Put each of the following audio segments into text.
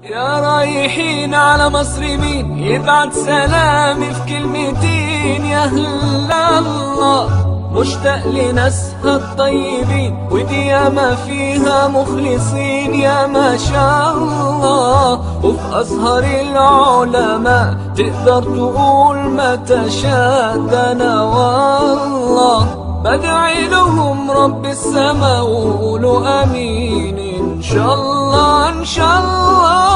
يا رايحين على مصر مين يبعت سلامي في كلمتين يا هلا الله، مشتاق لناسها الطيبين ودي ياما فيها مخلصين يا ما شاء الله، وفي أزهر العلماء تقدر تقول ما تشاء، ده أنا والله بدعي لهم رب السما وقولوا امين ان شاء الله ان شاء الله.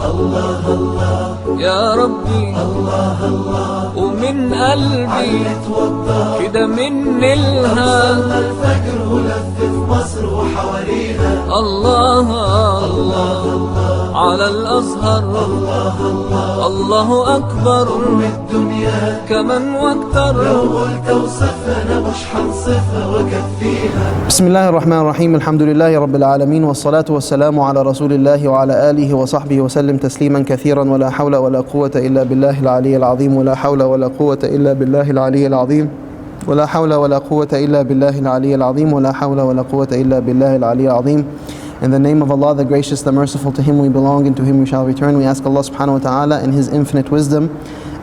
الله الله يا ربي الله الله، ومن قلبي كده من الها صلى الفجر ولف في مصر وحواليها. الله الله على الازهر الله الله، الله اكبر من الدنيا كمان واكتر، لو قلت اوصفها انا مش حنصفها وكفيها. بسم الله الرحمن الرحيم، الحمد لله رب العالمين، والصلاة والسلام على رسول الله وعلى آله وصحبه وسلم تسليما كثيرا، ولا حول ولا قوة إلا بالله العلي العظيم، ولا حول ولا قوة إلا بالله العلي العظيم، ولا حول ولا قوة إلا بالله العلي العظيم، ولا حول ولا قوة إلا بالله العلي العظيم. In the name of Allah, the gracious, the merciful, to Him we belong and to Him we shall return. We ask Allah subhanahu wa ta'ala in His infinite wisdom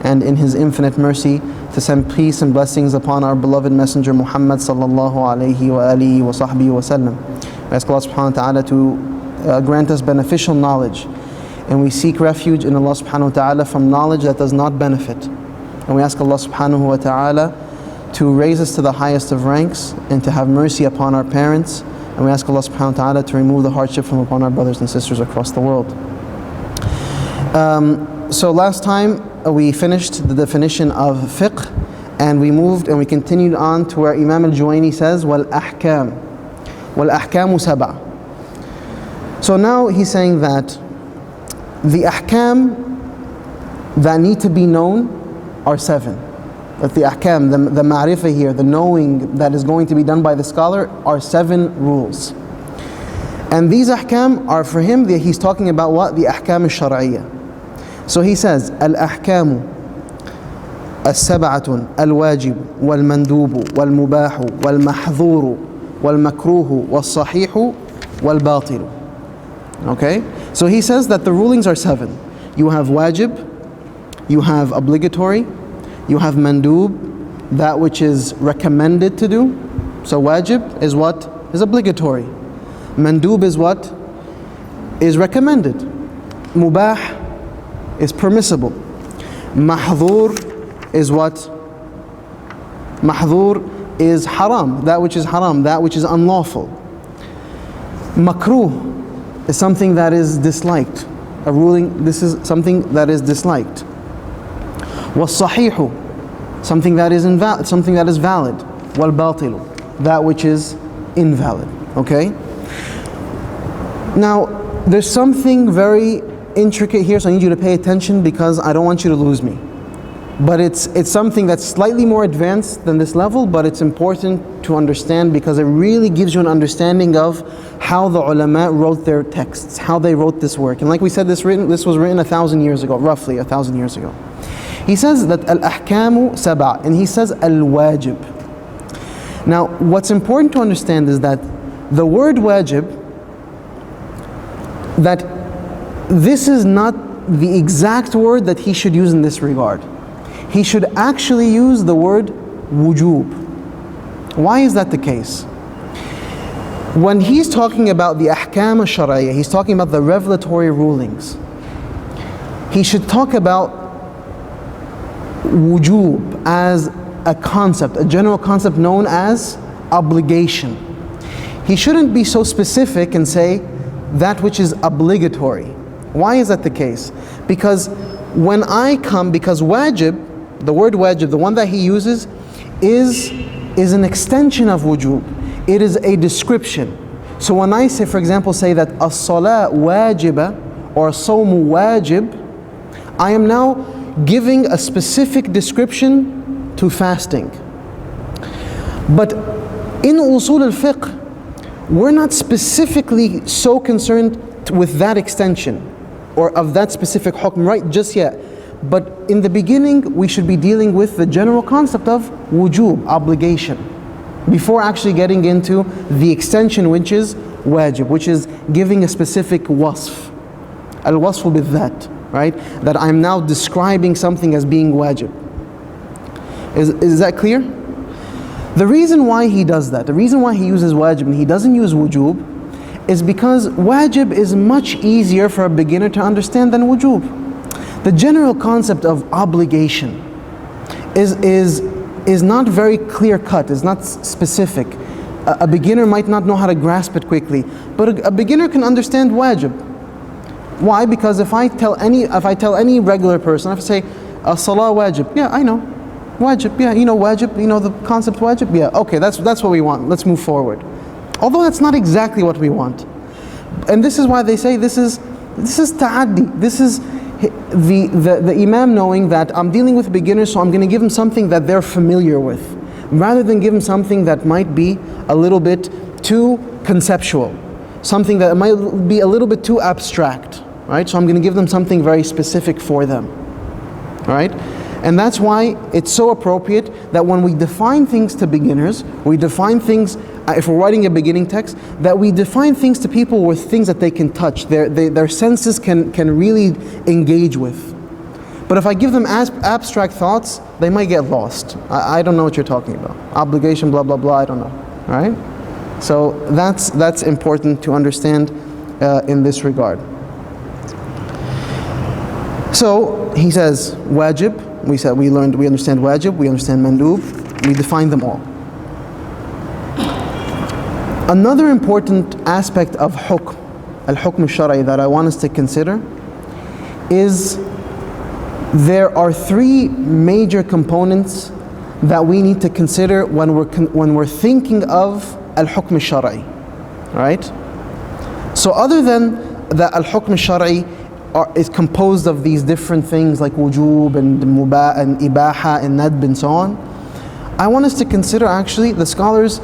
and in His infinite mercy to send peace and blessings upon our beloved Messenger Muhammad sallallahu alayhi wa alihi wa sahbihi wa sallam. We ask Allah subhanahu wa ta'ala to grant us beneficial knowledge, and we seek refuge in Allah subhanahu wa ta'ala from knowledge that does not benefit. And we ask Allah subhanahu wa ta'ala to raise us to the highest of ranks and to have mercy upon our parents. And we ask Allah subhanahu wa ta'ala to remove the hardship from upon our brothers and sisters across the world. So last time we finished the definition of fiqh, and we moved and we continued on to where Imam al-Juwayni says wal-ahkam sab'a. So now he's saying that the ahkam that need to be known are 7. That the ahkam, the ma'rifah here, the knowing that is going to be done by the scholar, are 7 rules. And these ahkam are for him, he's talking about what? The ahkam al-shar'iyyah. So he says, al-ahkamu as-sab'atun al-wajib wal-mandubu wal-mubahu wal-mahdhuru wal-makruhu wal-sahihu wal-batilu. Okay? So he says that the rulings are 7. You have wajib, you have obligatory, you have mandub, that which is recommended to do. So wajib is what? Is obligatory. Mandub is what? Is recommended. Mubah is permissible. Mahdhur is what? Mahdhur is haram, that which is haram, that which is unlawful. Makruh is something that is disliked. A ruling, this is something that is disliked. وَالصَّحِيحُ, something that is invalid, something that is valid. وَالْبَاطِلُ, that which is invalid. Okay? Now, there's something very intricate here, so I need you to pay attention because I don't want you to lose me. But it's something that's slightly more advanced than this level, but it's important to understand because it really gives you an understanding of how the ulama wrote their texts, how they wrote this work. And like we said, this was written 1,000 years ago, roughly 1,000 years ago. He says that al-ahkamu sab'a, and he says al-wajib. Now, what's important to understand is that the word wajib, that this is not the exact word that he should use in this regard. He should actually use the word wujub. Why is that the case? When he's talking about the ahkam al-shar'iyyah, he's talking about the revelatory rulings. He should talk about wujub as a concept, a general concept known as obligation. He shouldn't be so specific and say that which is obligatory. Why is that the case? Because when because wajib, the word wajib, the one that he uses, is an extension of wujub. It is a description. So when I say, for example, say that as-salah wajiba or as-sawmu wajib, I am now giving a specific description to fasting. But in usul al-fiqh, we're not specifically so concerned with that extension or of that specific hukm right just yet. But in the beginning, we should be dealing with the general concept of wujub, obligation, before actually getting into the extension, which is wajib, which is giving a specific wasf. Al-wasfu bil-dhat, right? That I'm now describing something as being wajib. Is that clear? The reason why he does that, the reason why he uses wajib and he doesn't use wujub, is because wajib is much easier for a beginner to understand than wujub. The general concept of obligation is not very clear cut, is not specific. A beginner might not know how to grasp it quickly, but a beginner can understand wajib. Why? Because if I tell any regular person, if I say, as-salah wajib, yeah, I know. Wajib, yeah, you know wajib, you know the concept wajib? Yeah, okay, that's what we want, let's move forward. Although that's not exactly what we want. And this is why they say this is ta'addi. This is the imam knowing that I'm dealing with beginners, so I'm going to give them something that they're familiar with, rather than give them something that might be a little bit too conceptual, something that might be a little bit too abstract, right? So I'm going to give them something very specific for them, right? And that's why it's so appropriate that when we define things to beginners, we define things, if we're writing a beginning text, that we define things to people with things that they can touch, their senses can really engage with. But if I give them abstract thoughts, they might get lost. I don't know what you're talking about. Obligation, blah, blah, blah, I don't know, right? So that's important to understand in this regard. So he says wajib. We understand wajib, we understand mandub, we define them all. Another important aspect of hukm, al-hukm al-shar'i, that I want us to consider is there are three major components that we need to consider when we're thinking of al-hukm al-shar'i, right? So other than the al-hukm al-shar'i is composed of these different things like wujub and mubah and ibaha and nadb and so on, I want us to consider, actually, the scholars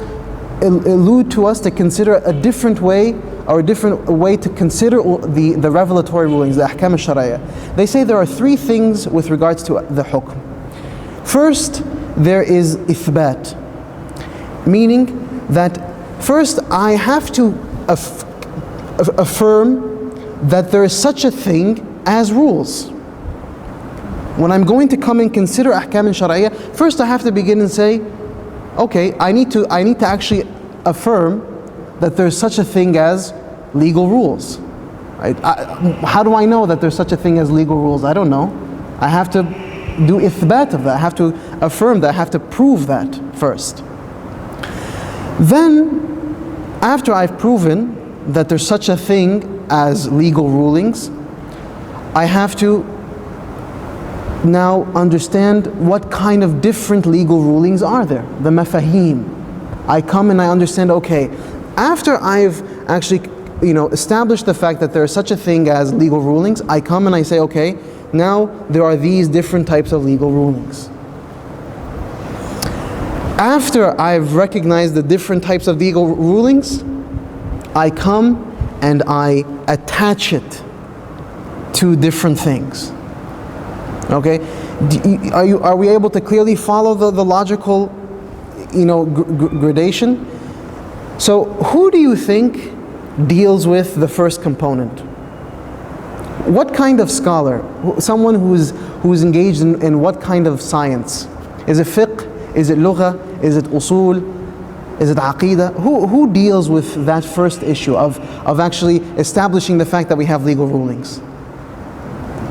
allude to us to consider a different way, or a different way to consider the revelatory rulings, the ahkam al-shar'iyya. They say there are three things with regards to the hukm. First, there is ithbat, meaning that first I have to affirm that there is such a thing as rules. When I'm going to come and consider ahkam al-shar'iyya, first I have to begin and say, okay, I need to actually affirm that there's such a thing as legal rules. Right? How do I know that there's such a thing as legal rules? I don't know. I have to do ithbat of that. I have to affirm that. I have to prove that first. Then, after I've proven that there's such a thing as legal rulings, I have to now understand what kind of different legal rulings are there, the mafahim. I come and I understand, okay, after I've actually established the fact that there is such a thing as legal rulings, I come and I say, okay, now there are these different types of legal rulings. After I've recognized the different types of legal rulings, I come and I attach it to different things. Okay, are we able to clearly follow the logical, gradation? So, who do you think deals with the first component? What kind of scholar? Someone who's engaged in what kind of science? Is it fiqh? Is it lugha? Is it usul? Is it aqidah? Who deals with that first issue of actually establishing the fact that we have legal rulings?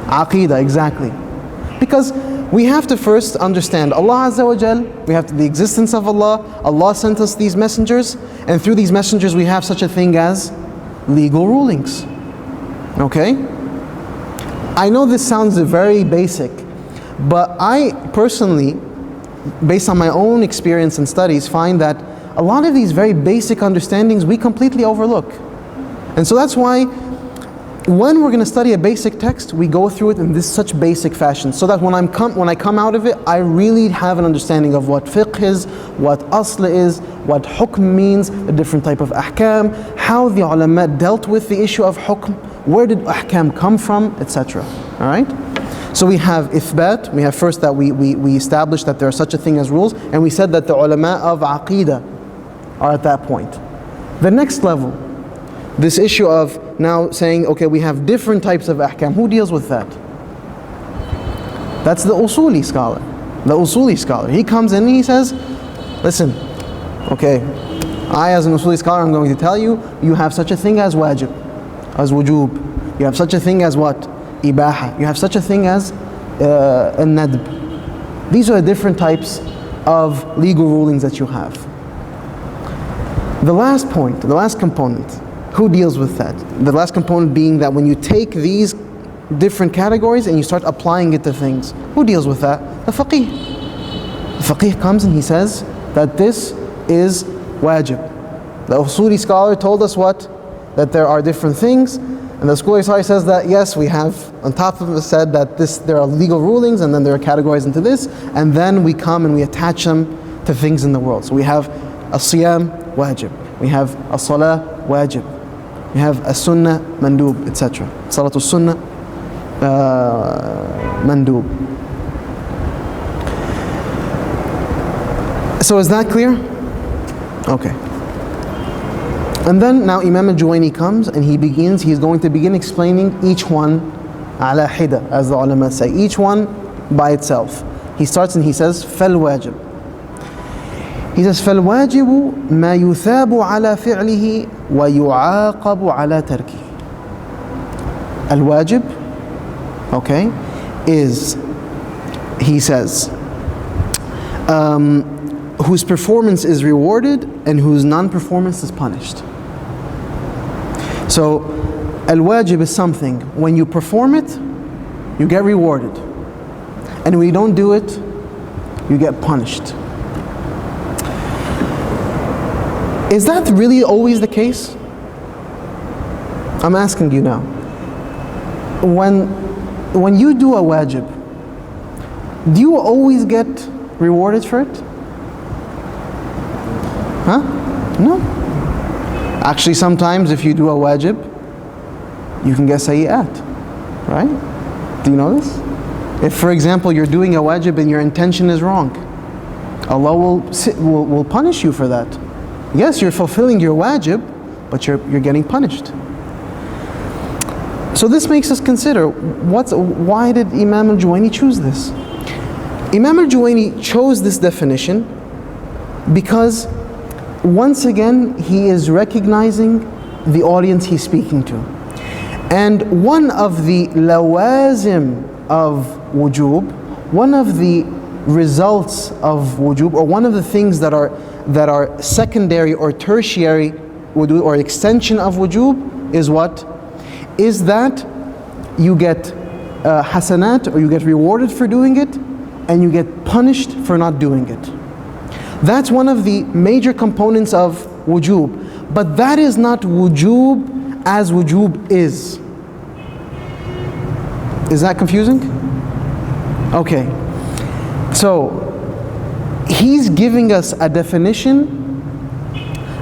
Aqidah, exactly. Because we have to first understand Allah Azza wa Jal, we have the existence of Allah, Allah sent us these messengers, and through these messengers we have such a thing as legal rulings. Okay? I know this sounds very basic, but I personally, based on my own experience and studies, find that a lot of these very basic understandings we completely overlook. And so that's why when we're going to study a basic text, we go through it in this such basic fashion, so that when I come out of it, I really have an understanding of what fiqh is, what asl is, what hukm means, the different type of ahkam, how the ulama dealt with the issue of hukm, where did ahkam come from, etc. Alright? So we have ithbat, we have first that we establish that there is such a thing as rules, and we said that the ulama of aqidah are at that point. The next level, This issue of now saying, okay, we have different types of ahkam. Who deals with that? That's the usuli scholar. The usuli scholar. He comes in and he says, listen, okay, I as an usuli scholar, I'm going to tell you, you have such a thing as wajib, as wujub. You have such a thing as what? Ibaha. You have such a thing as nadb. These are the different types of legal rulings that you have. The last point, the last component, who deals with that? The last component being that when you take these different categories and you start applying it to things, who deals with that? The faqih. The faqih comes and he says that this is wajib. The usuli scholar told us what? That there are different things, and the scholar says that yes, we have on top of it said that there are legal rulings, and then there are categories into this, and then we come and we attach them to things in the world. So we have a siyam wajib, we have a salah wajib, we have a sunnah mandub, etc. Salatul sunnah mandub. So is that clear? Okay. And then now Imam al-Juwayni comes and he's going to begin explaining each one ala hida, as the ulama say, each one by itself. He starts and he says, فَالْوَاجِبُ. He says, فَالْوَاجِبُ مَا يُثَابُ عَلَى فِعْلِهِ وَيُعَاقَبُ عَلَى تَرْكِهِ. Al-wajib, okay, is, he says, whose performance is rewarded and whose non-performance is punished. So, al-wajib is something, when you perform it, you get rewarded. And when you don't do it, you get punished. Is that really always the case? I'm asking you now. When you do a wajib, do you always get rewarded for it? Huh? No. Actually, sometimes if you do a wajib, you can get sayyat, right? Do you know this? If, for example, you're doing a wajib and your intention is wrong, Allah will punish you for that. Yes, you're fulfilling your wajib, but you're getting punished. So this makes us consider, why did Imam al-Juwayni choose this? Imam al-Juwayni chose this definition because once again, he is recognizing the audience he's speaking to. And one of the lawazim of wujub, one of the results of wujub, or one of the things that are secondary or tertiary wujub, or extension of wujub, is what? Is that you get hasanat, or you get rewarded for doing it, and you get punished for not doing it. That's one of the major components of wujub. But that is not wujub as wujub is. Is that confusing? Okay. So, he's giving us a definition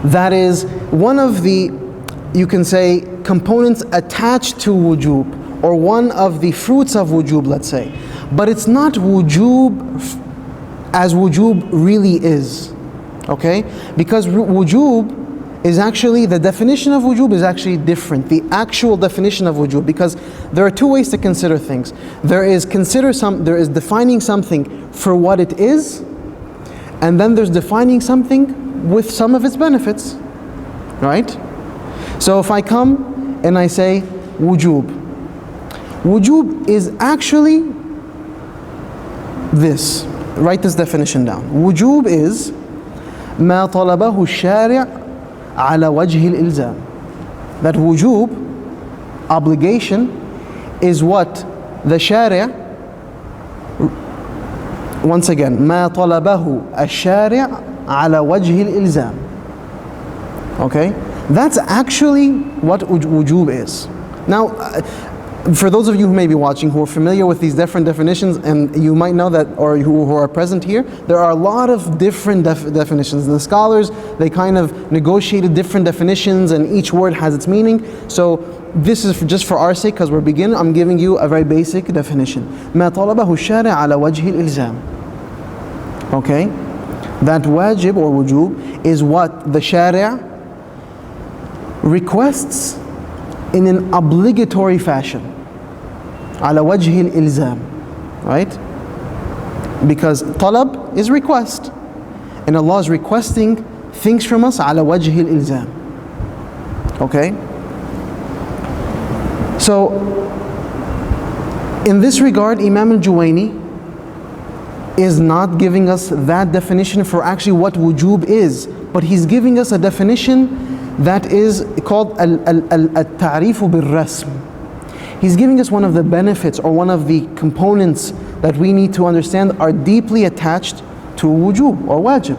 that is one of the, you can say, components attached to wujub, or one of the fruits of wujub, let's say. But it's not wujub as wujub really is, okay? Because wujub is actually, the definition of wujub is actually different. The actual definition of wujub, because there are two ways to consider things. There is defining something for what it is, and then there's defining something with some of its benefits, right? So if I come and I say wujub, wujub is actually this. Write this definition down. Wujub is ما طلبه الشارع على وجه الإلزام. That wujub, obligation, is what the shari'a, once again, ما طلبه الشارع على وجه الإلزام. Okay? That's actually what wujub is. Now, for those of you who may be watching who are familiar with these different definitions, and you might know that, or who are present here, there are a lot of different definitions. The scholars, they kind of negotiated different definitions, and each word has its meaning. So this is just for our sake, because we're beginning, I'm giving you a very basic definition. ما طلبه الشارع على وجه الإلزام. Okay? That wajib or wujub is what the shari'a requests in an obligatory fashion, على وجه الإلزام, right? Because talab is request, and Allah is requesting things from us على وجه الإلزام. Okay? So, in this regard, Imam al-Juwayni is not giving us that definition for actually what wujub is, but he's giving us a definition that is called al-ta'rifu bil-rasm. He's giving us one of the benefits or one of the components that we need to understand are deeply attached to wujub or wajib.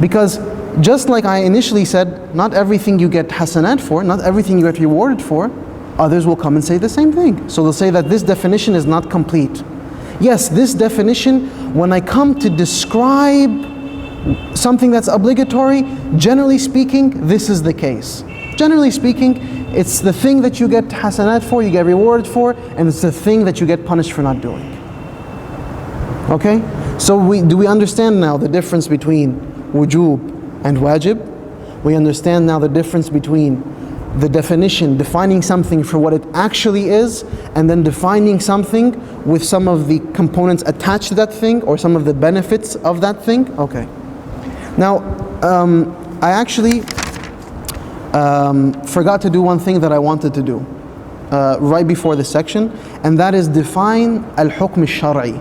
Because just like I initially said, not everything you get hasanat for, not everything you get rewarded for, others will come and say the same thing. So they'll say that this definition is not complete. Yes, this definition, when I come to describe something that's obligatory, generally speaking, this is the case. Generally speaking, it's the thing that you get hasanat for, you get rewarded for, and it's the thing that you get punished for not doing. Okay? So do we understand now the difference between wujub and wajib? We understand now the difference between the definition, defining something for what it actually is, and then defining something with some of the components attached to that thing or some of the benefits of that thing. Okay. Now, I actually forgot to do one thing that I wanted to do right before this section, and that is define al-hukm al-shar'i,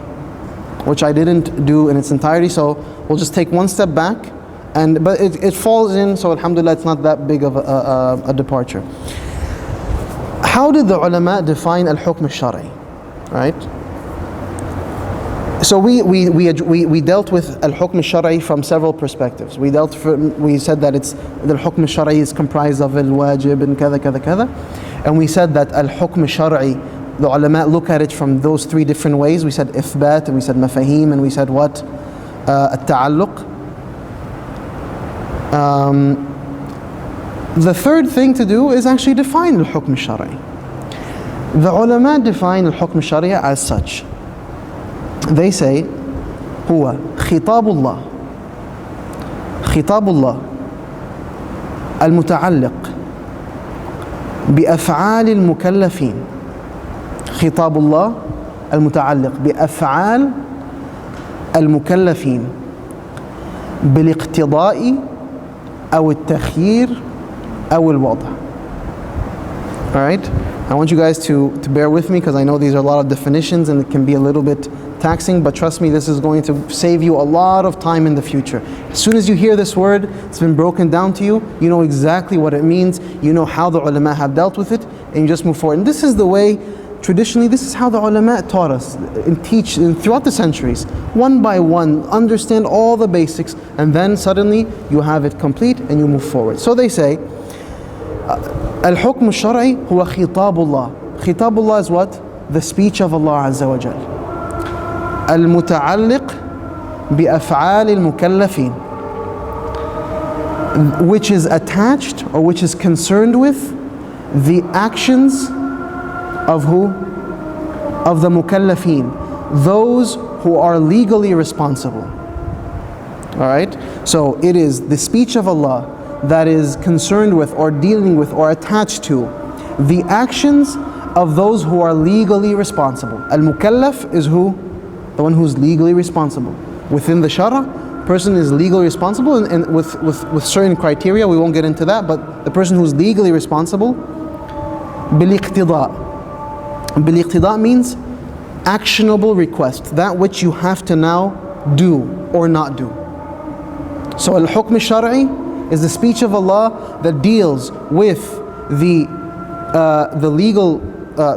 which I didn't do in its entirety, so we'll just take one step back. But it falls in, so alhamdulillah, it's not that big of a departure. How did the ulama define al-hukm al-shar'i? Right? So we dealt with al-hukm al-shar'i from several perspectives. We said that the al-hukm al-shar'i is comprised of al-wajib and kada kada kada, and we said that al-hukm al-shar'i, the ulama look at it from those three different ways. We said ithbat, and we said mafahim, and we said what? At-ta'alluq. The third thing to do is actually define al-hukm al-shar'i. The ulama define al-hukm al-shar'i as such. They say, هو خطاب الله المتعلق بأفعال المكلفين. خطاب الله المتعلق بأفعال المكلفين بالاقتضاء أو التخيير أو الوضع. Alright? I want you guys to bear with me because I know these are a lot of definitions and it can be a little bit taxing, but trust me, this is going to save you a lot of time in the future. As soon as you hear this word, it's been broken down to you, you know exactly what it means, you know how the ulama have dealt with it, and you just move forward. And this is the way, traditionally, this is how the ulama taught us and teach throughout the centuries. One by one, understand all the basics, and then suddenly you have it complete and you move forward. So they say, الحكم الشرعي هو خطاب الله. خطاب الله is what? The speech of Allah Azza wa Jal. المتعلق بأفعال المكلفين, which is attached or which is concerned with the actions of who? Of the mukallafeen, those who are legally responsible. Alright? So it is the speech of Allah that is concerned with or dealing with or attached to the actions of those who are legally responsible. Al-mukallaf is who? The one who's legally responsible. Within the shara, person is legally responsible and with certain criteria, we won't get into that, but the person who's legally responsible, bil-iqtida. Bil-iqtida means actionable request, that which you have to now do or not do. So al-hukm al-shar'i is the speech of Allah that deals with the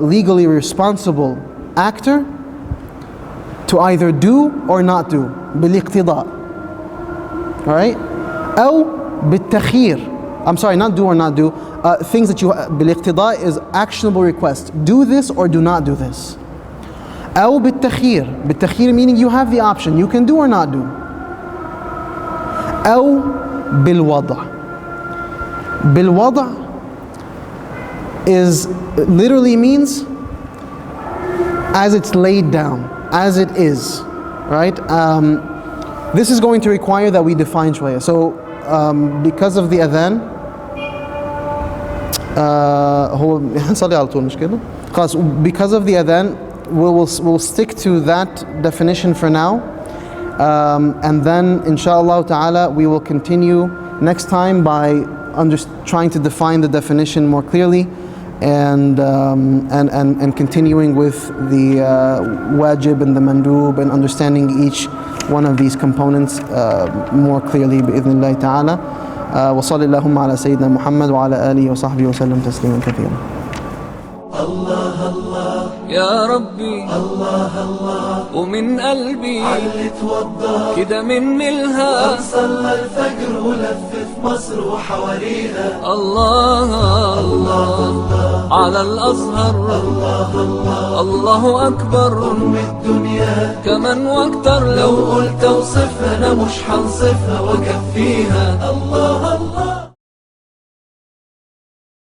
legally responsible actor to either do or not do, bil-iqtida. Alright? أو بالتخيير. I'm sorry, not do or not do. Things that you, bil-iqtida is actionable request. Do this or do not do this. أو بالتخيير. بالتخيير meaning you have the option, you can do or not do. أو بالوضع. بالوضع is literally means as it's laid down, as it is, right? This is going to require that we define shwaya. So because of the adhan, هو هنصلي على طول مش كده؟ خلاص. Because of the adhan, we'll stick to that definition for now, and then inshallah ta'ala we will continue next time by trying to define the definition more clearly, and continuing with the wajib and the mandub, and understanding each one of these components more clearly بإذن الله تعالى. وصلى اللهم على سيدنا محمد وعلى آله وصحبه وسلم تسليما كثيرا. الله الله يا ربي، الله الله ومن قلبي علي توضى كده من ملها، صلى الفجر ولف في مصر وحواليها. الله الله على الأزهر، الله الله الله أكبر أم الدنيا كمان واكتر، لو قلت اوصفها أنا مش هنصفها وكفيها. الله الله